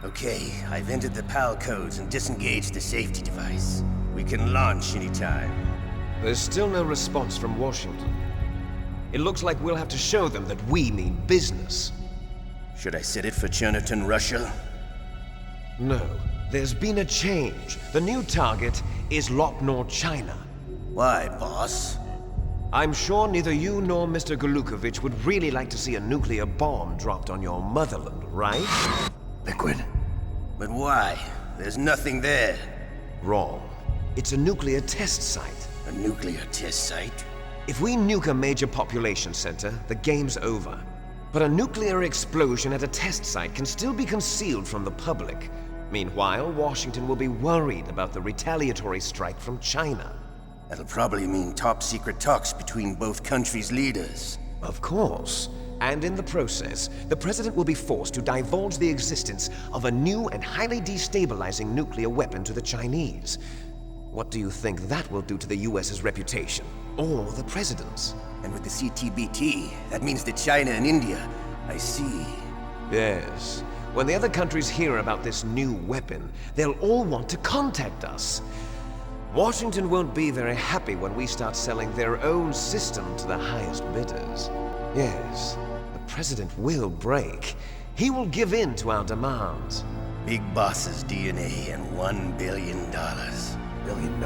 Okay, I've entered the PAL codes and disengaged the safety device. We can launch anytime. There's still no response from Washington. It looks like we'll have to show them that we mean business. Should I set it for Cherniton, Russia? No, there's been a change. The new target is Lopnor, China. Why, boss? I'm sure neither you nor Mr. Golukovich would really like to see a nuclear bomb dropped on your motherland, right? Liquid. But why? There's nothing there. Wrong. It's a nuclear test site. A nuclear test site? If we nuke a major population center, the game's over. But a nuclear explosion at a test site can still be concealed from the public. Meanwhile, Washington will be worried about the retaliatory strike from China. That'll probably mean top-secret talks between both countries' leaders. Of course. And in the process, the president will be forced to divulge the existence of a new and highly destabilizing nuclear weapon to the Chinese. What do you think that will do to the US's reputation? Or the president's? And with the CTBT, that means that China and India. I see. Yes. When the other countries hear about this new weapon, they'll all want to contact us. Washington won't be very happy when we start selling their own system to the highest bidders. Yes, the president will break. He will give in to our demands. Big Boss's DNA and $1 billion. $1 billion?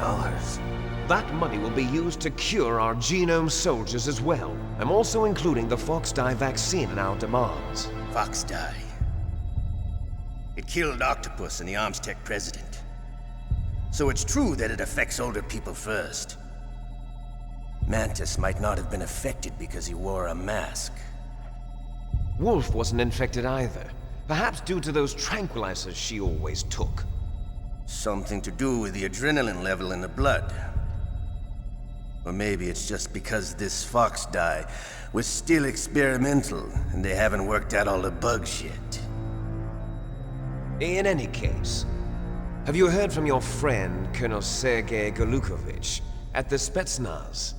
That money will be used to cure our genome soldiers as well. I'm also including the Fox-Die vaccine in our demands. Fox-Die. It killed Octopus and the Armstech president. So it's true that it affects older people first. Mantis might not have been affected because he wore a mask. Wolf wasn't infected either. Perhaps due to those tranquilizers she always took. Something to do with the adrenaline level in the blood. Or maybe it's just because this Fox-Die was still experimental and they haven't worked out all the bugs yet. In any case, have you heard from your friend, Colonel Sergei Golukovich, at the Spetsnaz?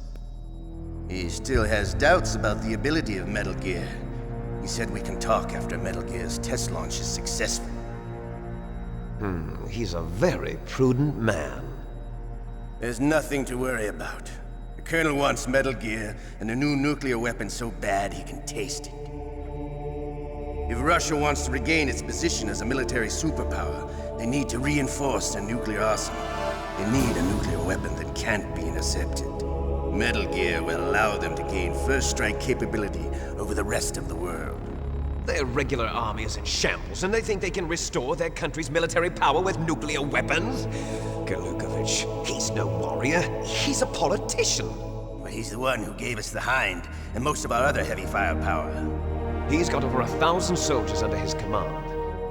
He still has doubts about the ability of Metal Gear. He said we can talk after Metal Gear's test launch is successful. He's a very prudent man. There's nothing to worry about. The Colonel wants Metal Gear and a new nuclear weapon so bad he can taste it. If Russia wants to regain its position as a military superpower, they need to reinforce their nuclear arsenal. They need a nuclear weapon that can't be intercepted. Metal Gear will allow them to gain first strike capability over the rest of the world. Their regular army is in shambles, and they think they can restore their country's military power with nuclear weapons? Golukovich, he's no warrior. He's a politician. But he's the one who gave us the Hind and most of our other heavy firepower. He's got over 1,000 soldiers under his command.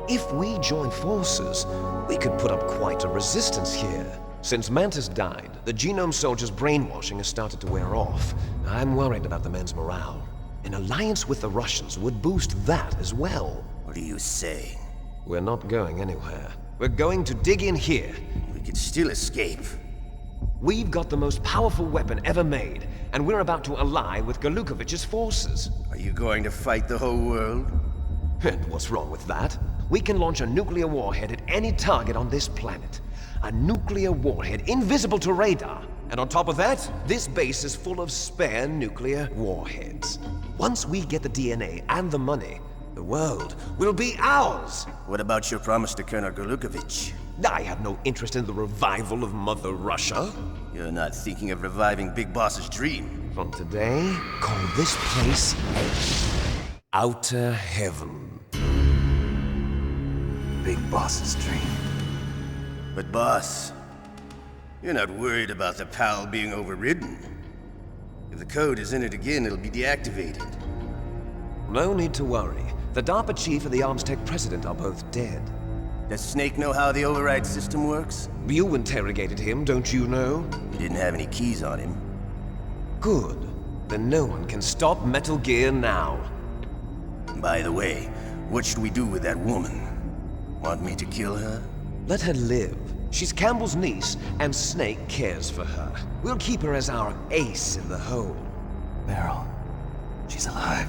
If we join forces, we could put up quite a resistance here. Since Mantis died, the genome soldiers' brainwashing has started to wear off. I'm worried about the men's morale. An alliance with the Russians would boost that as well. What are you saying? We're not going anywhere. We're going to dig in here. We could still escape. We've got the most powerful weapon ever made, and we're about to ally with Golukovich's forces. Are you going to fight the whole world? And what's wrong with that? We can launch a nuclear warhead at any target on this planet. A nuclear warhead invisible to radar. And on top of that, this base is full of spare nuclear warheads. Once we get the DNA and the money, the world will be ours! What about your promise to Colonel Golukovich? I have no interest in the revival of Mother Russia. You're not thinking of reviving Big Boss's dream. From today, call this place Outer Heaven. Big Boss's dream. But boss, you're not worried about the PAL being overridden. If the code is entered again, it'll be deactivated. No need to worry. The DARPA chief and the Armstech president are both dead. Does Snake know how the override system works? You interrogated him, don't you know? He didn't have any keys on him. Good. Then no one can stop Metal Gear now. By the way, what should we do with that woman? Want me to kill her? Let her live. She's Campbell's niece, and Snake cares for her. We'll keep her as our ace in the hole. Meryl, she's alive.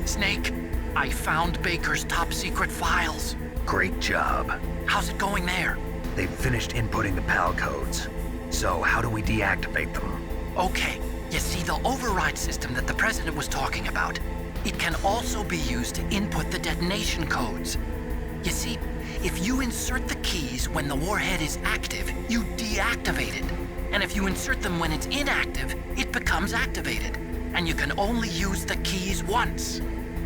Snake, I found Baker's top secret files. Great job. How's it going there? They've finished inputting the PAL codes. So how do we deactivate them? Okay, you see the override system that the President was talking about? It can also be used to input the detonation codes. You see, if you insert the keys when the warhead is active, you deactivate it. And if you insert them when it's inactive, it becomes activated. And you can only use the keys once.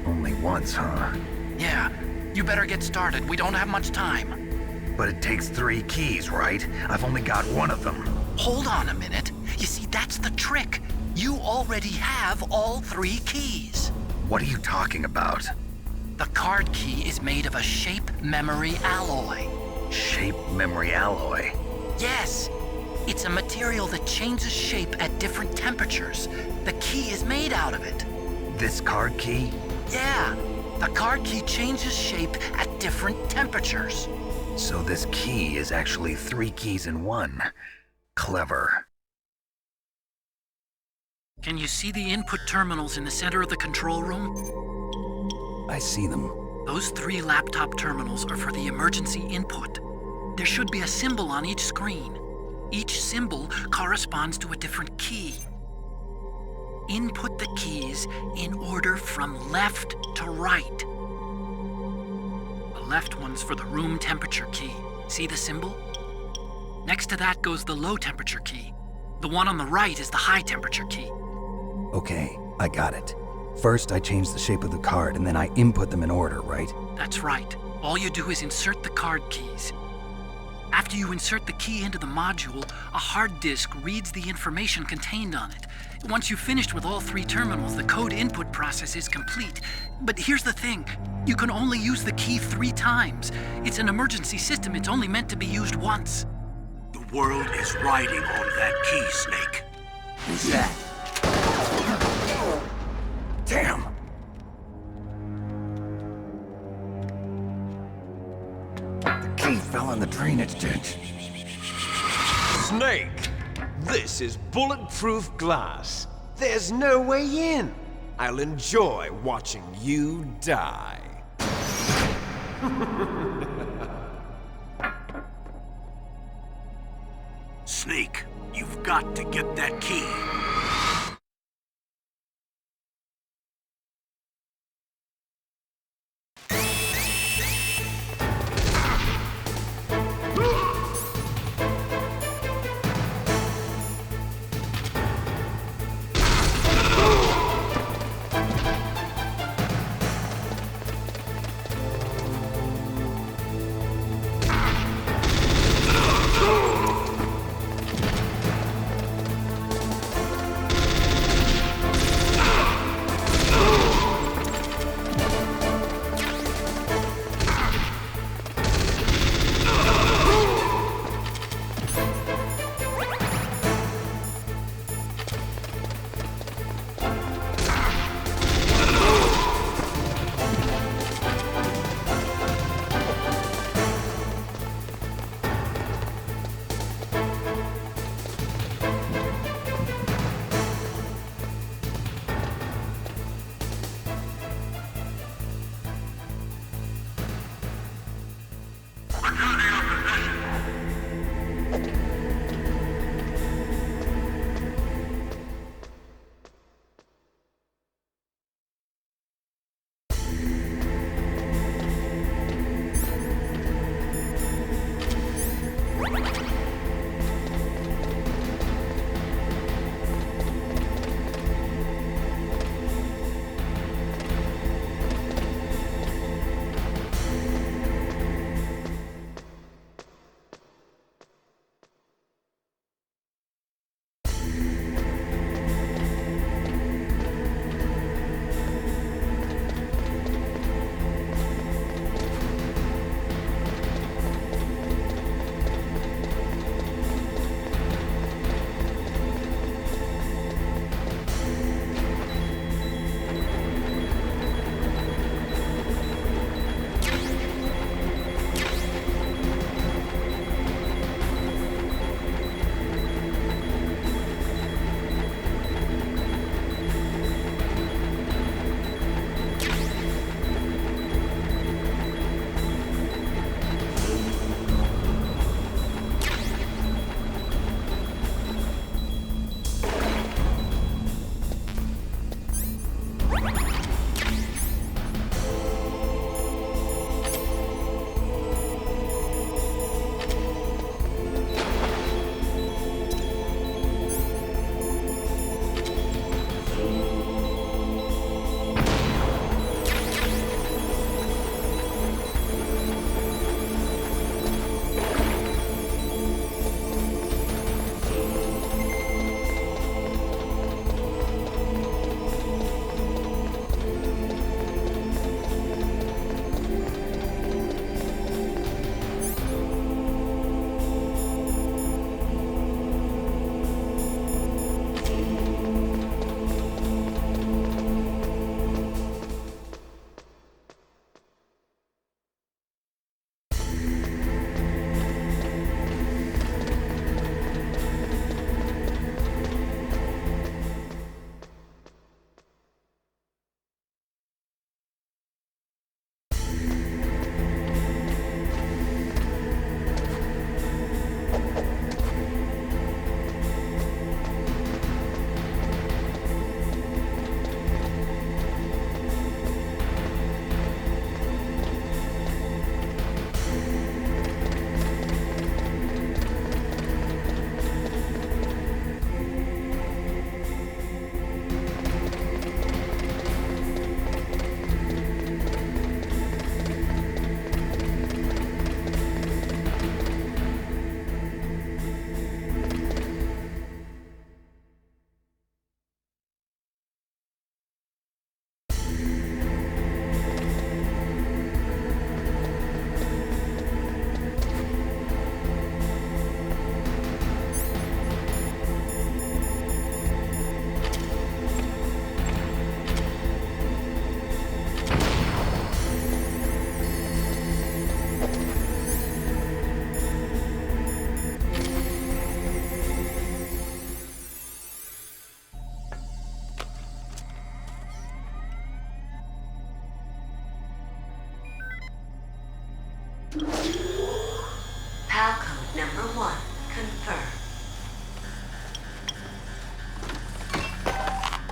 Only once, huh? Yeah, you better get started. We don't have much time. But it takes 3 keys, right? I've only got 1 of them. Hold on a minute. You see, that's the trick. You already have all 3 keys. What are you talking about? The card key is made of a shape memory alloy. Shape memory alloy? Yes. It's a material that changes shape at different temperatures. The key is made out of it. This card key? Yeah. The card key changes shape at different temperatures. So this key is actually 3 keys in 1. Clever. Can you see the input terminals in the center of the control room? I see them. Those 3 laptop terminals are for the emergency input. There should be a symbol on each screen. Each symbol corresponds to a different key. Input the keys in order from left to right. The left one's for the room temperature key. See the symbol? Next to that goes the low temperature key. The one on the right is the high temperature key. Okay, I got it. First, I change the shape of the card, and then I input them in order, right? That's right. All you do is insert the card keys. After you insert the key into the module, a hard disk reads the information contained on it. Once you've finished with all 3 terminals, the code input process is complete. But here's the thing. You can only use the key 3 times. It's an emergency system. It's only meant to be used once. The world is riding on that key, Snake. Who's that? Damn! The key fell in the drainage ditch. Snake! This is bulletproof glass. There's no way in. I'll enjoy watching you die. Snake, you've got to get that key.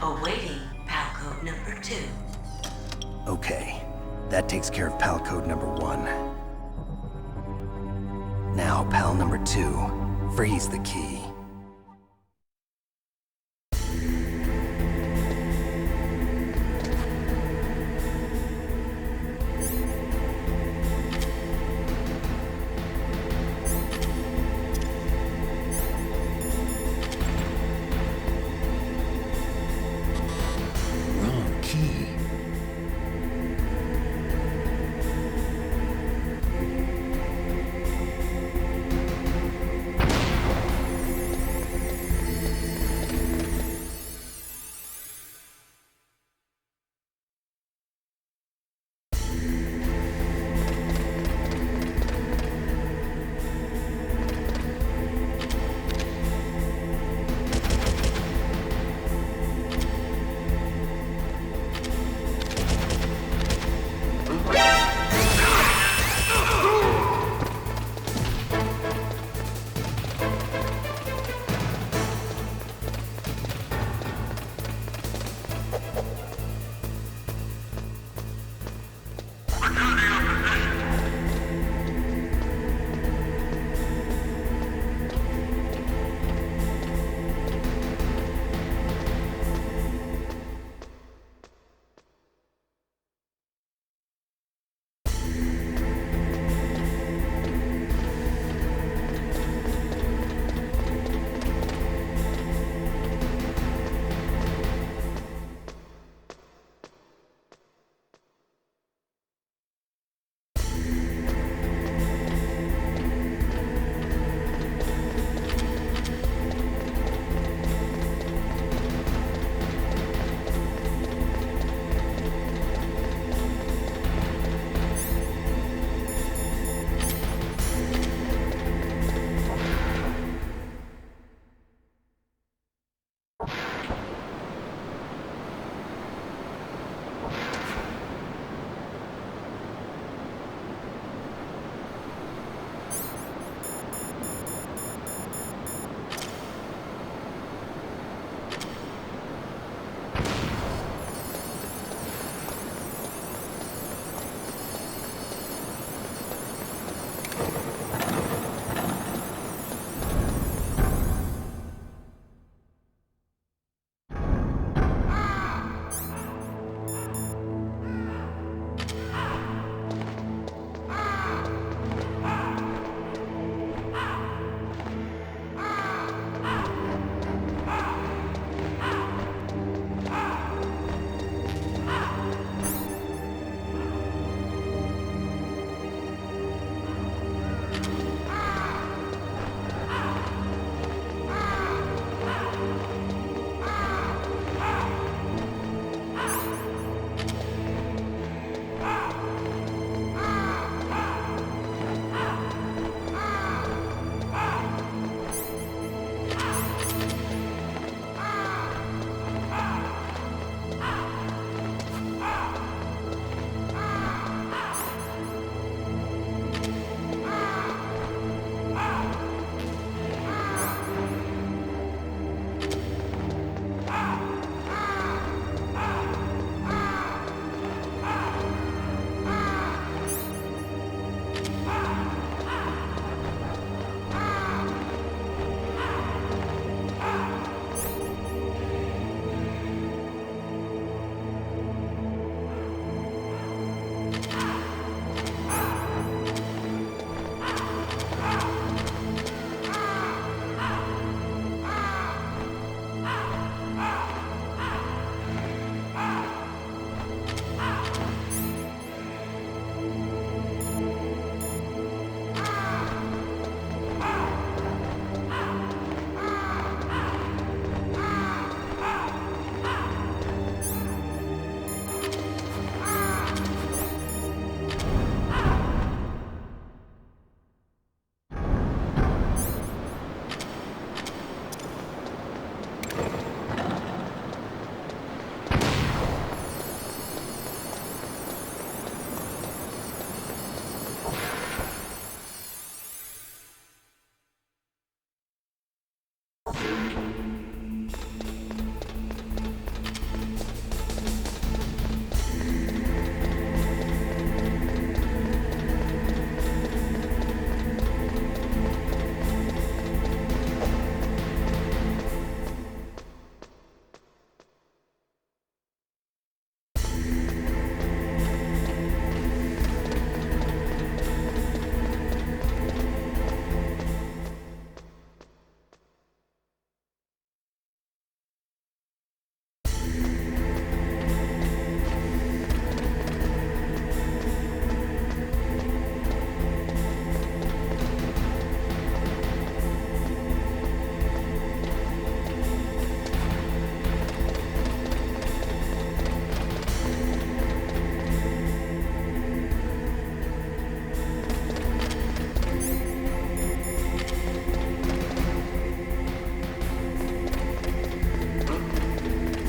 Awaiting PAL code number 2. Okay, that takes care of PAL code number 1. Now, PAL number 2, freeze the key. Wrong key.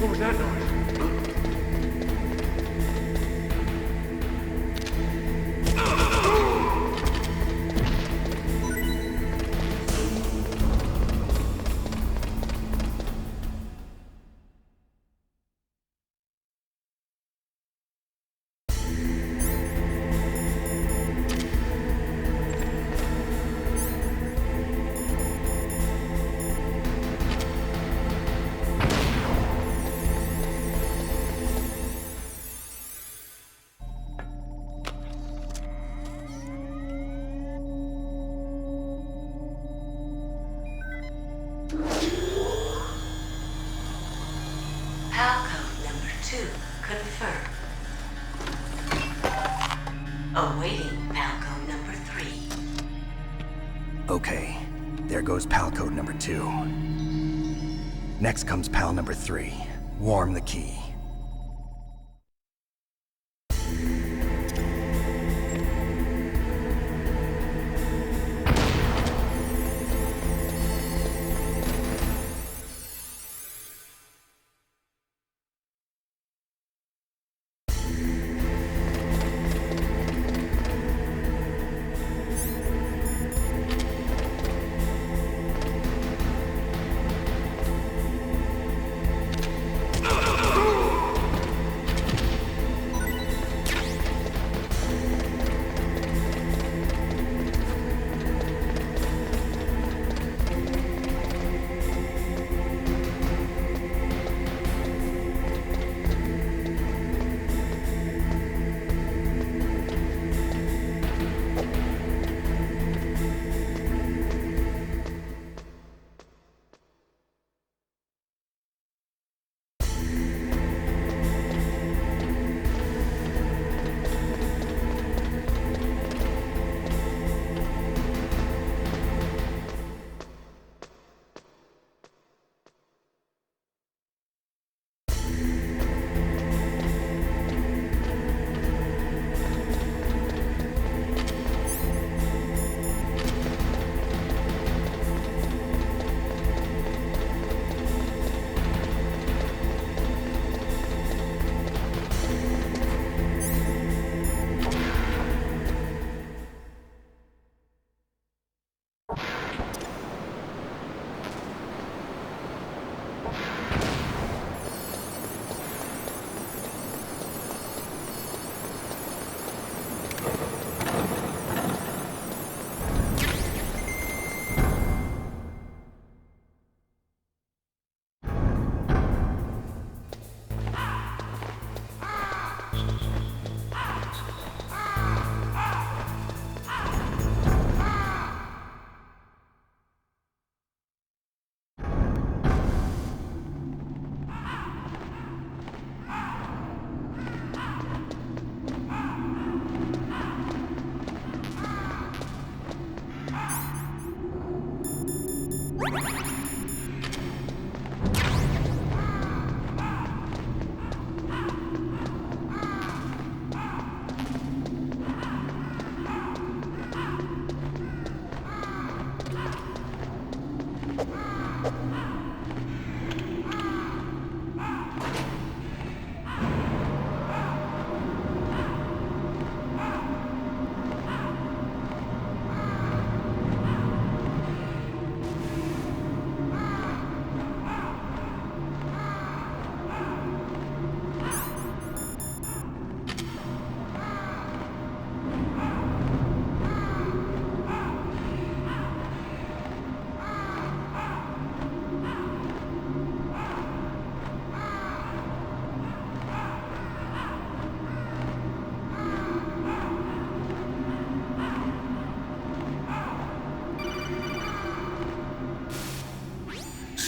What was that noise? PAL code number 2 confirmed. Awaiting PAL code number 3. Okay, there goes PAL code number 2. Next comes PAL number 3. Warm the key.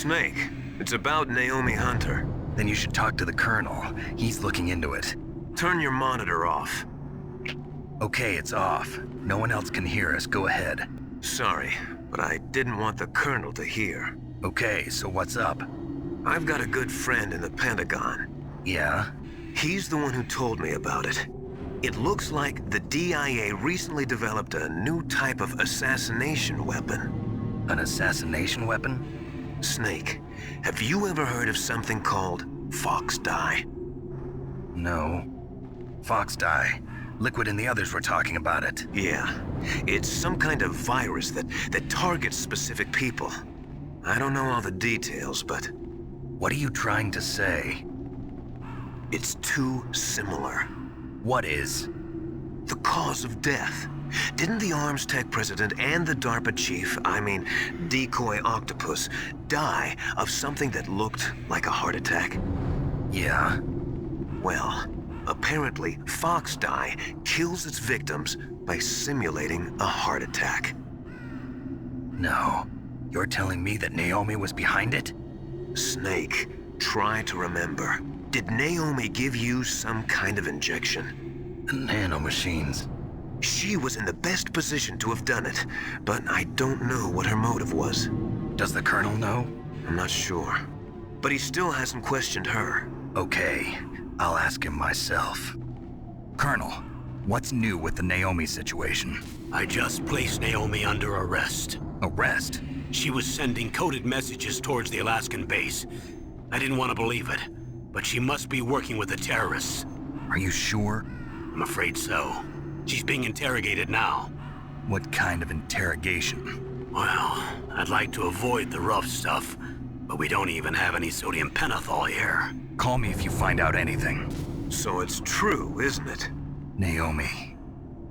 Snake, it's about Naomi Hunter. Then you should talk to the Colonel. He's looking into it. Turn your monitor off. Okay, it's off. No one else can hear us. Go ahead. Sorry, but I didn't want the Colonel to hear. Okay, so what's up? I've got a good friend in the Pentagon. Yeah? He's the one who told me about it. It looks like the DIA recently developed a new type of assassination weapon. An assassination weapon? Snake, have you ever heard of something called fox dye? No. Fox dye. Liquid and the others were talking about it. Yeah. It's some kind of virus that targets specific people. I don't know all the details, but What are you trying to say? it's too similar. What is? The cause of death. Didn't the Arms Tech president and the DARPA chief, Decoy Octopus, die of something that looked like a heart attack? Yeah. Well, apparently fox dye kills its victims by simulating a heart attack. No. You're telling me that Naomi was behind it? Snake, try to remember. Did Naomi give you some kind of injection? Nanomachines. She was in the best position to have done it, but I don't know what her motive was. Does the Colonel know? I'm not sure. But he still hasn't questioned her. Okay. I'll ask him myself. Colonel, what's new with the Naomi situation? I just placed Naomi under arrest. Arrest? She was sending coded messages towards the Alaskan base. I didn't want to believe it, but she must be working with the terrorists. Are you sure? I'm afraid so. She's being interrogated now. What kind of interrogation? Well, I'd like to avoid the rough stuff, but we don't even have any sodium pentothal here. Call me if you find out anything. So it's true, isn't it? Naomi,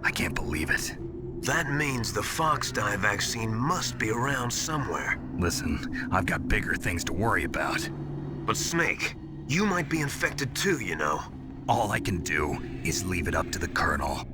I can't believe it. That means the fox dye vaccine must be around somewhere. Listen, I've got bigger things to worry about. But Snake, you might be infected too, you know. All I can do is leave it up to the Colonel.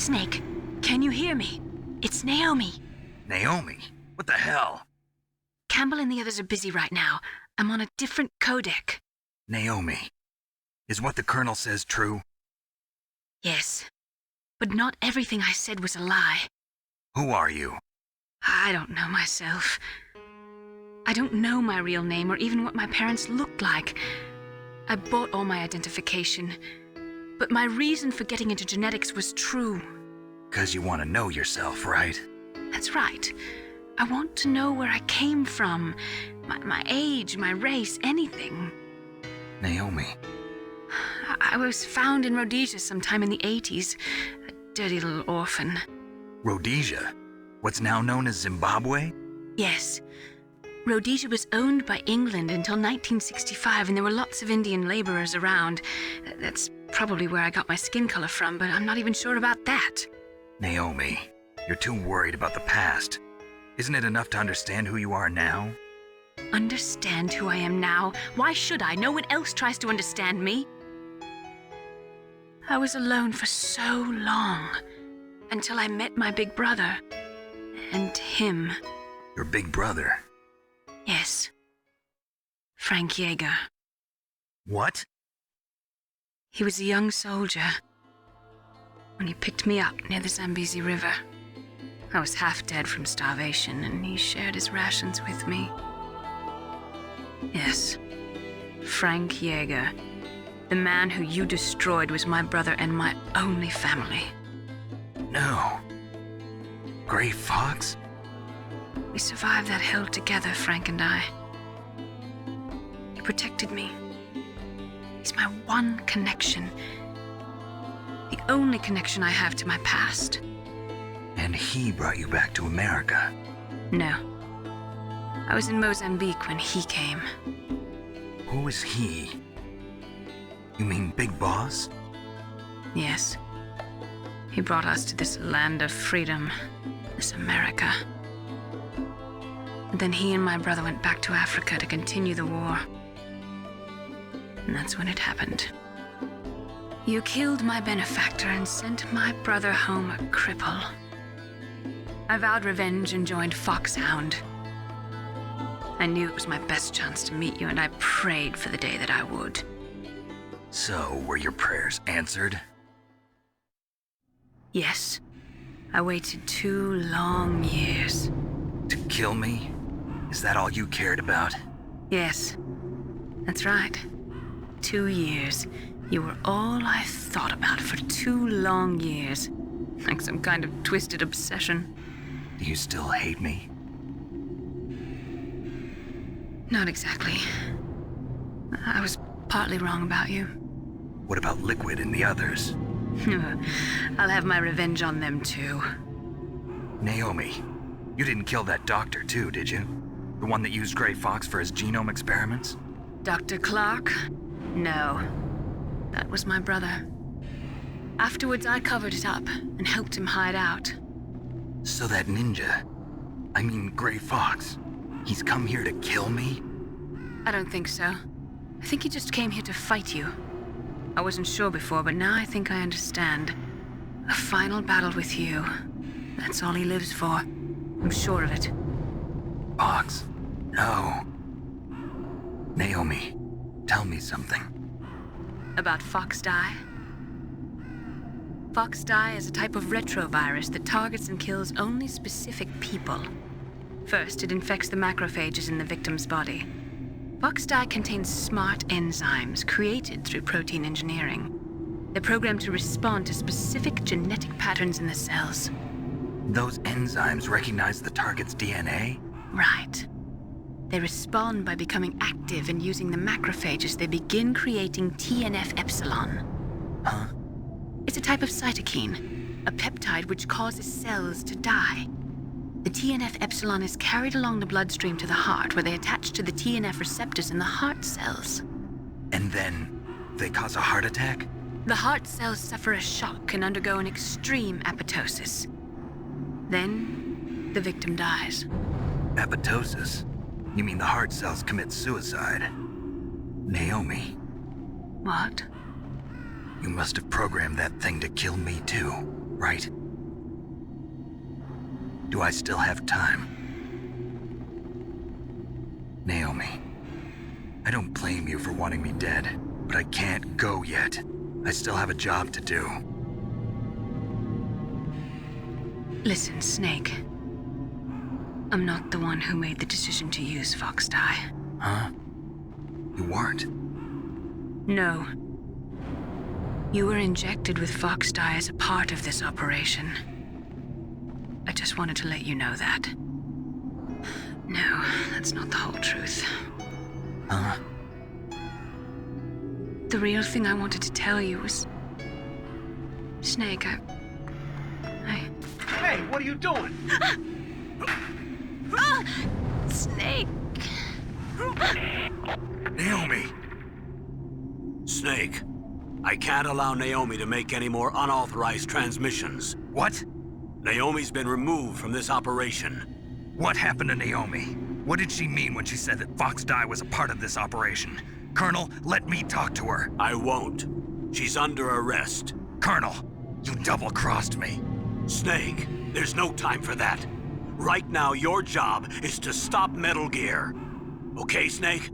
Snake, can you hear me? It's Naomi. Naomi? What the hell? Campbell and the others are busy right now. I'm on a different codec. Naomi, is what the Colonel says true? Yes, but not everything I said was a lie. Who are you? I don't know myself. I don't know my real name or even what my parents looked like. I bought all my identification, but my reason for getting into genetics was true. 'Cause you want to know yourself, right? That's right. I want to know where I came from, my age, my race, anything. Naomi. I was found in Rhodesia sometime in the 80s, a dirty little orphan. Rhodesia? What's now known as Zimbabwe? Yes. Rhodesia was owned by England until 1965, and there were lots of Indian laborers around. That's probably where I got my skin color from, but I'm not even sure about that. Naomi, you're too worried about the past. Isn't it enough to understand who you are now? Understand who I am now? Why should I? No one else tries to understand me. I was alone for so long, until I met my big brother. And him. Your big brother? Yes. Frank Yeager. What? He was a young soldier when he picked me up near the Zambezi River. I was half dead from starvation, and he shared his rations with me. Yes, Frank Yeager. The man who you destroyed was my brother and my only family. No. Gray Fox? We survived that hell together, Frank and I. He protected me. He's my one connection. The only connection I have to my past. And he brought you back to America? No. I was in Mozambique when he came. Who is he? You mean Big Boss? Yes. He brought us to this land of freedom, this America. And then he and my brother went back to Africa to continue the war. And that's when it happened. You killed my benefactor and sent my brother home a cripple. I vowed revenge and joined Foxhound. I knew it was my best chance to meet you, and I prayed for the day that I would. So, were your prayers answered? Yes. I waited 2 long years. To kill me? Is that all you cared about? Yes. That's right. 2 years. You were all I thought about for 2 long years. Like some kind of twisted obsession. Do you still hate me? Not exactly. I was partly wrong about you. What about Liquid and the others? I'll have my revenge on them too. Naomi, you didn't kill that doctor too, did you? The one that used Gray Fox for his genome experiments? Dr. Clark? No. That was my brother. Afterwards, I covered it up and helped him hide out. So that ninja, I mean Gray Fox, he's come here to kill me? I don't think so. I think he just came here to fight you. I wasn't sure before, but now I think I understand. A final battle with you. That's all he lives for. I'm sure of it. Fox, no. Naomi, tell me something. About Fox Die? Fox Die is a type of retrovirus that targets and kills only specific people. First, it infects the macrophages in the victim's body. Fox Die contains smart enzymes created through protein engineering. They're programmed to respond to specific genetic patterns in the cells. Those enzymes recognize the target's DNA? Right. They respond by becoming active and using the macrophages. They begin creating TNF-epsilon. Huh? It's a type of cytokine, a peptide which causes cells to die. The TNF-epsilon is carried along the bloodstream to the heart, where they attach to the TNF receptors in the heart cells. And then they cause a heart attack? The heart cells suffer a shock and undergo an extreme apoptosis. Then, the victim dies. Apoptosis? You mean the heart cells commit suicide? Naomi. What? You must have programmed that thing to kill me too. right? Do I still have time? Naomi, I don't blame you for wanting me dead, but I can't go yet. I still have a job to do. Listen, Snake. I'm not the one who made the decision to use Fox dye. Huh? You weren't? No. You were injected with Fox dye as a part of this operation. I just wanted to let you know that. No, that's not the whole truth. Huh? The real thing I wanted to tell you was... Snake, I... Hey, what are you doing? Snake! Naomi! Snake, I can't allow Naomi to make any more unauthorized transmissions. What? Naomi's been removed from this operation. What happened to Naomi? What did she mean when she said that Fox dye was a part of this operation? Colonel, let me talk to her. I won't. She's under arrest. Colonel, you double-crossed me. Snake, there's no time for that. Right now, your job is to stop Metal Gear. Okay, Snake?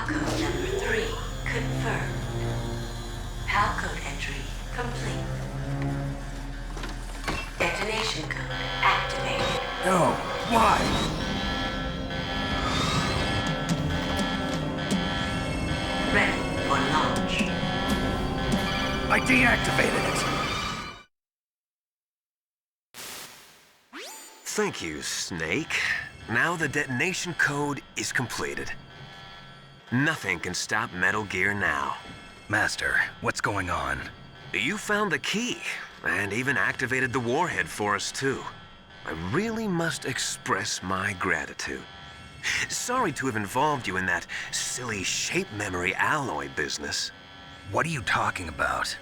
Code number 3 confirmed. PAL code entry complete. Detonation code activated. No, why? Ready for launch. I deactivated it. Thank you, Snake. Now the detonation code is completed. Nothing can stop Metal Gear now. Master, what's going on? You found the key, and even activated the warhead for us, too. I really must express my gratitude. Sorry to have involved you in that silly shape memory alloy business. What are you talking about?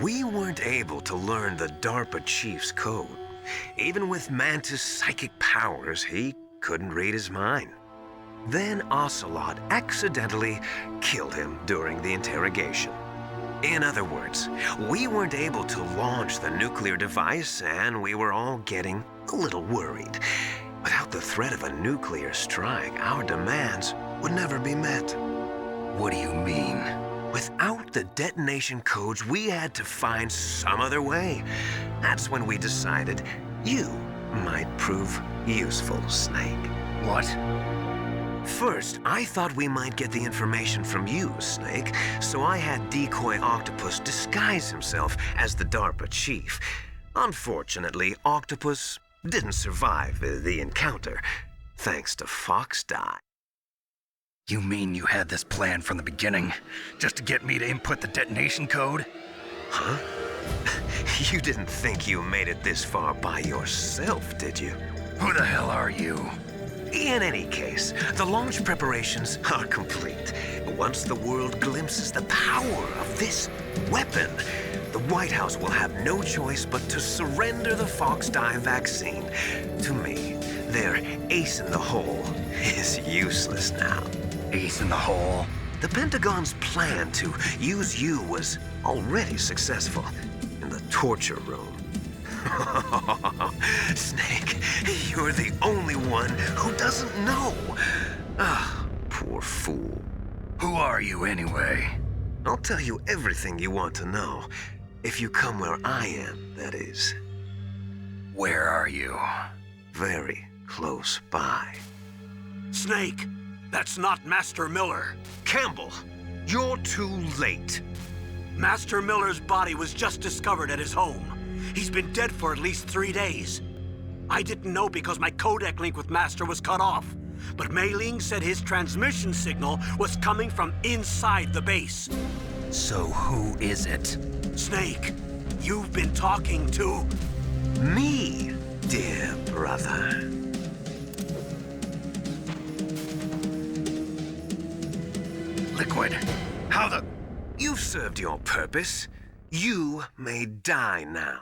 We weren't able to learn the DARPA chief's code. Even with Mantis' psychic powers, he couldn't read his mind. Then Ocelot accidentally killed him during the interrogation. In other words, we weren't able to launch the nuclear device, and we were all getting a little worried. Without the threat of a nuclear strike, our demands would never be met. What do you mean? Without the detonation codes, we had to find some other way. That's when we decided you might prove useful, Snake. What? First, I thought we might get the information from you, Snake, so I had Decoy Octopus disguise himself as the DARPA chief. Unfortunately, Octopus didn't survive the encounter, thanks to Fox Die. You mean you had this plan from the beginning, just to get me to input the detonation code? Huh? You didn't think you made it this far by yourself, did you? Who the hell are you? In any case, the launch preparations are complete. Once the world glimpses the power of this weapon, the White House will have no choice but to surrender the Fox Die vaccine to me. Their ace in the hole is useless now. Ace in the hole? The Pentagon's plan to use you was already successful in the torture room. Snake, you're the only one who doesn't know. Ah, poor fool. Who are you anyway? I'll tell you everything you want to know. If you come where I am, that is. Where are you? Very close by. Snake, that's not Master Miller. Campbell, you're too late. Master Miller's body was just discovered at his home. He's been dead for at least 3 days. I didn't know because my codec link with Master was cut off. But Mei Ling said his transmission signal was coming from inside the base. So who is it? Snake, you've been talking to... Me, dear brother. Liquid, how the... You've served your purpose. You may die now.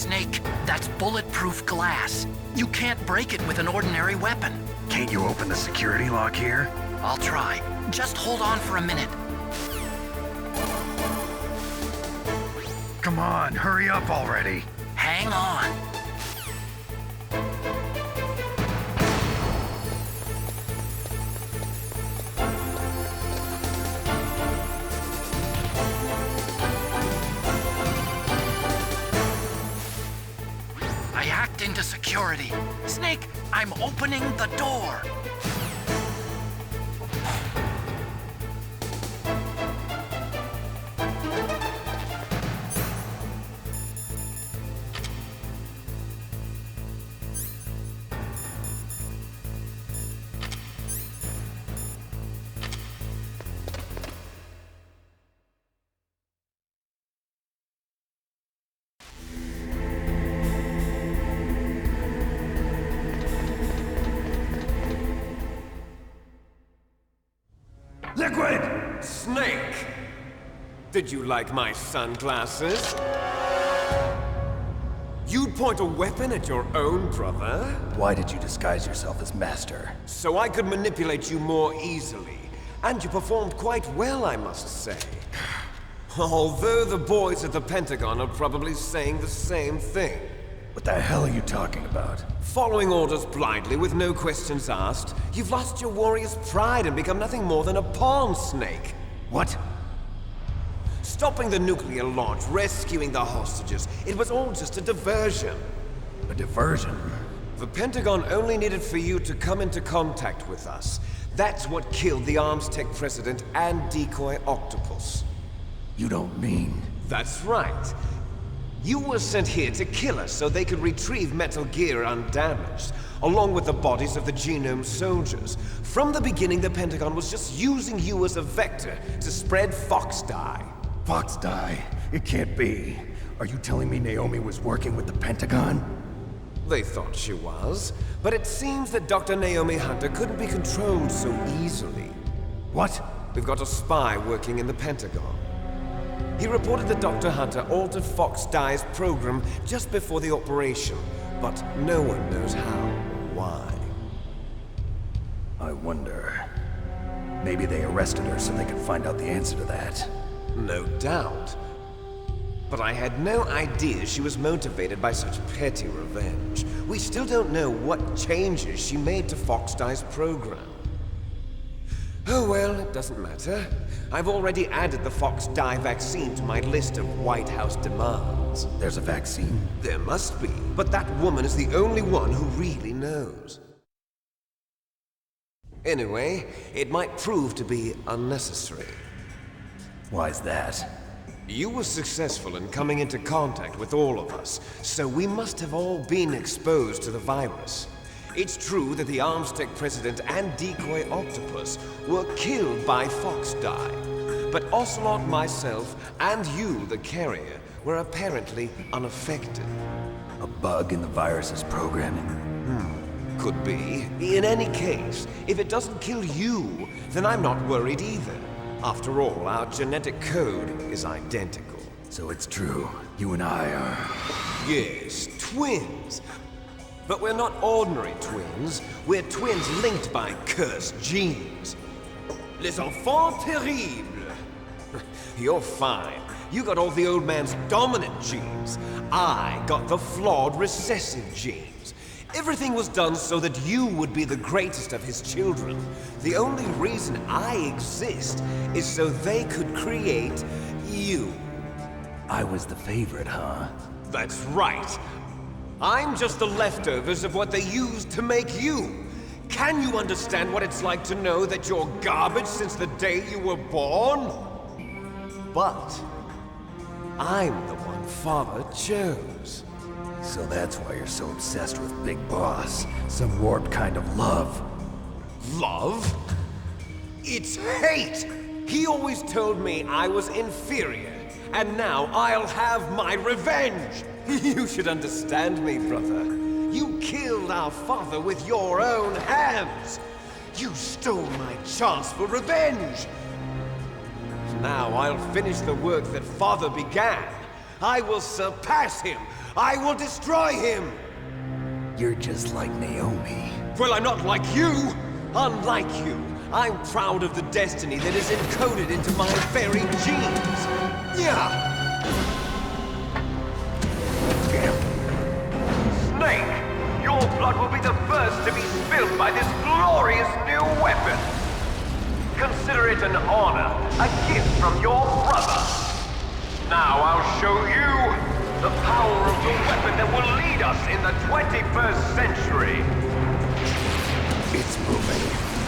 Snake, that's bulletproof glass. You can't break it with an ordinary weapon. Can't you open the security lock here? I'll try. Just hold on for a minute. Come on, hurry up already. Hang on. I hacked into security. Snake, I'm opening the door. Liquid! Snake! Did you like my sunglasses? You'd point a weapon at your own brother? Why did you disguise yourself as Master? So I could manipulate you more easily. And you performed quite well, I must say. Although the boys at the Pentagon are probably saying the same thing. What the hell are you talking about? Following orders blindly with no questions asked, you've lost your warrior's pride and become nothing more than a pawn, Snake. What? Stopping the nuclear launch, rescuing the hostages, it was all just a diversion. A diversion? The Pentagon only needed for you to come into contact with us. That's what killed the Arms Tech president and decoy octopus. You don't mean... That's right. You were sent here to kill us so they could retrieve Metal Gear undamaged, along with the bodies of the Genome soldiers. From the beginning, the Pentagon was just using you as a vector to spread Fox dye. Fox dye? It can't be. Are you telling me Naomi was working with the Pentagon? They thought she was, but it seems that Dr. Naomi Hunter couldn't be controlled so easily. What? We've got a spy working in the Pentagon. He reported that Dr. Hunter altered Fox Dye's program just before the operation, but no one knows how or why. I wonder... Maybe they arrested her so they could find out the answer to that. No doubt. But I had no idea she was motivated by such petty revenge. We still don't know what changes she made to Fox Dye's program. Oh well, it doesn't matter. I've already added the Fox Dye vaccine to my list of White House demands. There's a vaccine? There must be, but that woman is the only one who really knows. Anyway, it might prove to be unnecessary. Why's that? You were successful in coming into contact with all of us, so we must have all been exposed to the virus. It's true that the Arms Tech president and decoy octopus were killed by Fox Dye, but Ocelot, myself, and you, the carrier, were apparently unaffected. A bug in the virus's programming? Could be. In any case, if it doesn't kill you, then I'm not worried either. After all, our genetic code is identical. So it's true. You and I are... Yes, twins. But we're not ordinary twins. We're twins linked by cursed genes. Les enfants terribles. You're fine. You got all the old man's dominant genes. I got the flawed recessive genes. Everything was done so that you would be the greatest of his children. The only reason I exist is so they could create you. I was the favorite, huh? That's right. I'm just the leftovers of what they used to make you. Can you understand what it's like to know that you're garbage since the day you were born? But I'm the one Father chose. So that's why you're so obsessed with Big Boss. Some warped kind of love. Love? It's hate! He always told me I was inferior, and now I'll have my revenge! You should understand me, brother. You killed our father with your own hands! You stole my chance for revenge! Now I'll finish the work that Father began. I will surpass him. I will destroy him! You're just like Naomi. Well, I'm not like you! Unlike you, I'm proud of the destiny that is encoded into my very genes! Yeah! Snake, your blood will be the first to be spilled by this glorious new weapon. Consider it an honor, a gift from your brother. Now I'll show you the power of the weapon that will lead us in the 21st century. It's moving.